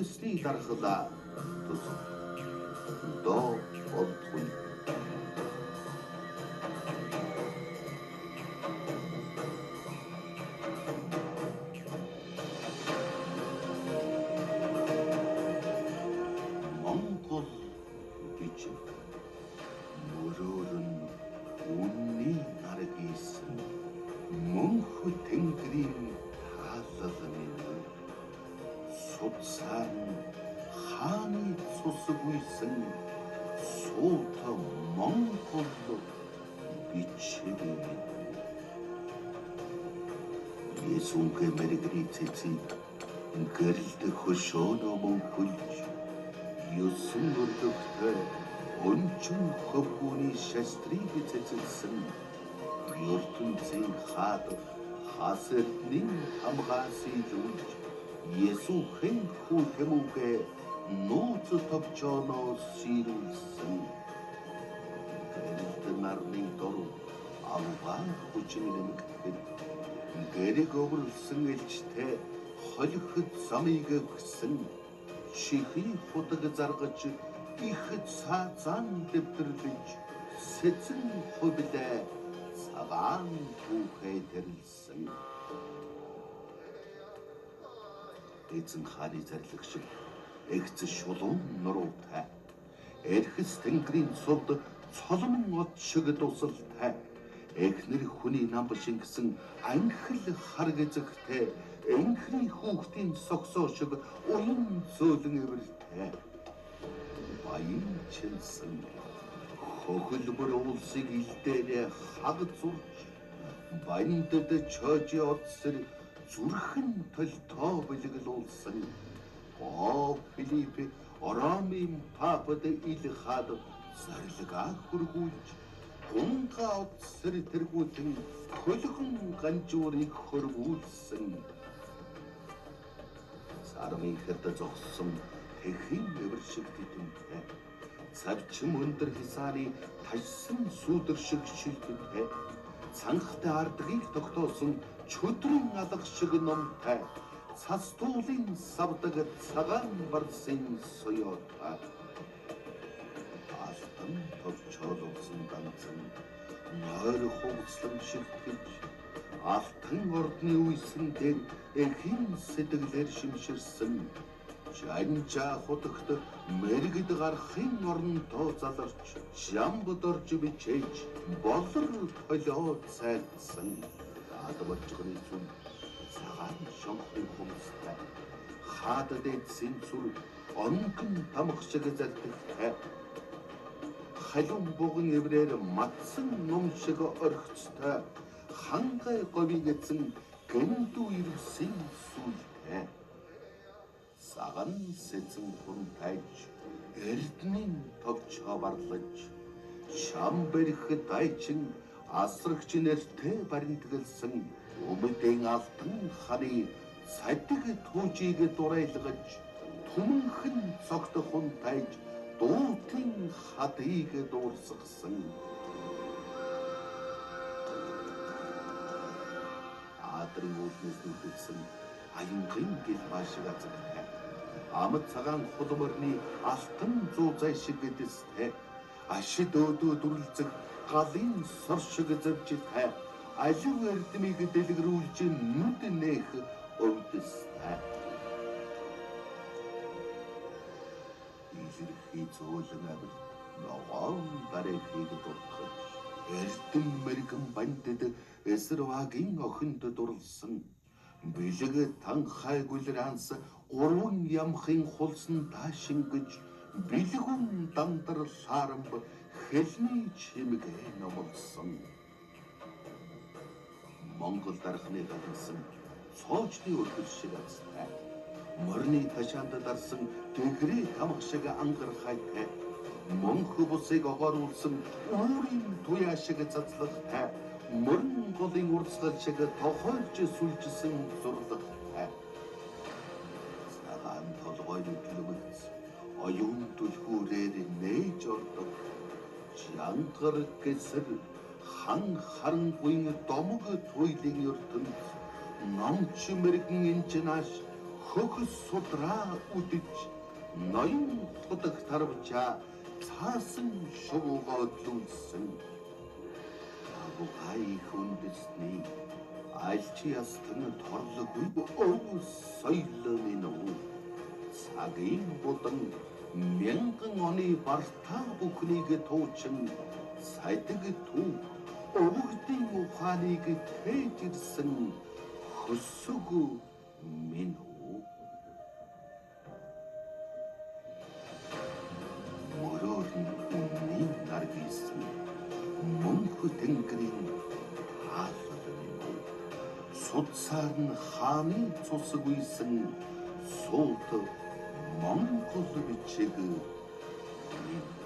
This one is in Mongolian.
өсний дархлаа тус доо болтгүй. Монгол гэж мөрөөрн үнний наргийсэн мөнх тэнгэрийн хаалгалын судсаар хааны цусгүйсэн суут Монгол бичвэн Есүнхэ мэрэгрийцэцэн гэрэлд хөшөөнөө мөнхөлж ёсон өрдөгтэй өнчөн хөвгүүний шастрыг цэцэлсэн ертөнцийн хаад хасэртний хамгаасилж Есүхэн хүү хэмүүгээ нууц товчооноо сирүүлсэн гэрэлд нарны дор албаа хүчнэмэгдэхэд гэрэг өвлсөн элчтэй холихд замыг өгсөн чихий худаг заргаж их цаазан дэвтэрлэж сэцэн хөвлөө цагаан түүхэй тэрэлсэн эзэн хааны зарлагч эгц шулуун нуруутай эрхэс тэнгэрийн цулд цолмон од шиг дусалтай эхнэр хүний нам шингэсэн анхил харг эзэгтэй энхний хүүхдийн согсоо шиг уян зөөлөн эвэртэй баян чинсэн хөхөлбөр улсыг илдээрээ хаг зурж бандд чожи одсэр зүрхэн толтоо бэлгэлүүлсэн О Филипп Орамын папад ил хад зарлага хүргүүлж гунга одсэр тэргүүлэн хөлгөн ганжуурыг хөрвүүлсэн сармын хэдэ зогссон тэхийн эвэршиг тэтэнтэй цавчим өндөр хисааны ташсан сүдэр шиг шилтэнтэй цанхтай ардгийг тогтоосон чөдрөн алга шиг номтой цас туулын савдаг цагаан барсын соёотой алтан товчоолсон ганцхан нойр хувцлан шигтгэж алтан ордны үйсэн дээр эхийн сэтгэлээр шимширсэн жанжа хотогт мэрэгд гарахын орнтоо заларч жамбд орж бичээж болор толио цайлсан адварчгын зүн цагаан шонхын хүмүүстэй хаадад эдсэн сүр онгон тамх шиг залдагтай халуун буган эврээр матсан ном шиг орхицтой хангай говийг эзэн гэнтүү ирсэн сүлтэй саган сэцэн хүн тайж эрдмийн товчоо барлаж шам бэрх дайчин асрагч нэртэй баримтгэлсэн өмдийн алтан ханы садиг түүжийг дурайлгаж түмэнхэн цогт хүн тайж дуутын хадыг дуурсгсан адрын үлнэс нүдэлсэн аянгын гэл баашиг азагтай амт цагаан хулмөрний алтан зуузай шиг гэдэстэй ашид өөдөө дүрлцэх галын сор шиг зэвжтэй алив эрдмийг дэлгэрүүлж нүд нэх өвдөстэй илэрхий зөөлөн авир ногоон барихыг дуртгаж эрдэм мэргэн бандд эсэрвагийн охинд дурлсан бэлэг танхай гүлранс гурван ямхын хулсан таашингэж бэлгүн дандар сарамб хэлний чимгээ номлсон Монгол дархны гадсан цоочны өргөл шиг азтай морны ташаанд дарсан тэгрээ тамх шиг ангархайтай мөнх бусыг огооруулсан өөрийн туяа шиг цацлагтай мөрн голын урсгал шиг тохиолж сүлжсэн зурлагтай цагаан толгой нүдлэмэгц оюун түлхүүрээр нээж ордог чангар гэсэр хан харангүй домог туйлын ертөнд номч мэрэгэн инчнаш хөхс судраа үдэж ноён худаг тарвчаа цаасан шуугоодлуулсан агугай хүндэсний альчи ястан торлоггүй өвс соёлын уу цагийн бодан мянган оны бартаа бүхнийг туучин сайдаг төв өвгдийн ухааныг тээж ирсэн хөсөг минь уу мөрөөрн үнний наргисан мөнхө тэнгэрийн хаалт минь уу судсаар нь хааны цусг үйсэн суут Монгол бичиг минь